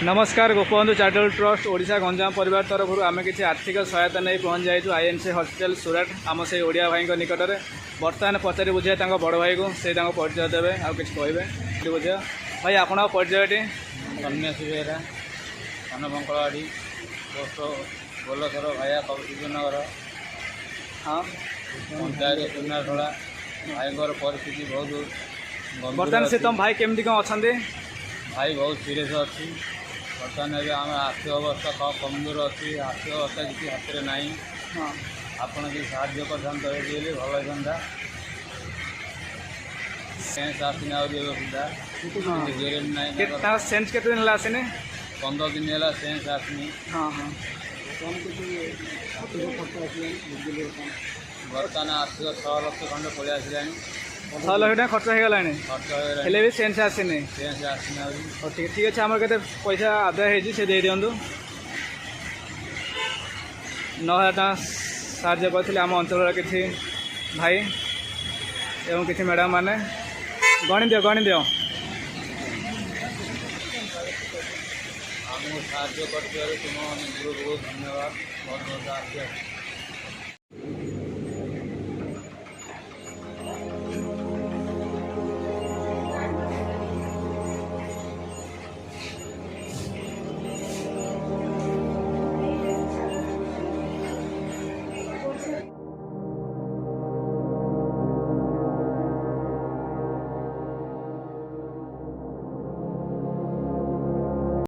नमस्कार Gopabandhu charitable trust Odisha Ganjam परिवार तरफ आम किसी आर्थिक सहायता नहीं पहुँच जाइए आईएनसी हॉस्पिटल सूरत आम से ओडिया भाई निकट में बर्तमान पचारि बुझे बड़ भाई को से परिचय देवे आ कि कहे बुझे भाई आप परिचयटी सन्यासी बेहरा वन बंकलवाड़ी पोस्ट गोलसर भाया कविनगर हाँ पंचायत सुनाशोला भाई परिस्थिति बहुत बर्तमान से तुम भाई केमती कौन अच्छा भाई बहुत सीरीयस अच्छी बर्तमान आम आर्थिक अवस्था कमजोर अच्छी आर्थिक अवस्था किसी हाथ में ना हाँ आपड़ कि साहय कर भल होता सेन्स आसने सुधा हाँ सेन्स के दिन आसने 15 दिन है सेन्स आसनी हाँ हाँ बर्तमान आर्थिक 6 लाख खंड पलि आसा 6 लाख टाइम खर्च हो गला खर्च हेले भी सेन्स आसने सेन्स आसना ठीक ठीक अच्छे आम के पैसा आदाय हो दे दिंतु 9,000 टका साहाଯ୍य करते आम अंचल किसी भाई एवं किसी मैडम मैंने गणी दियो आमको साहय कर तुम बहुत बहुत धन्यवाद बहुत बहुत आशीष।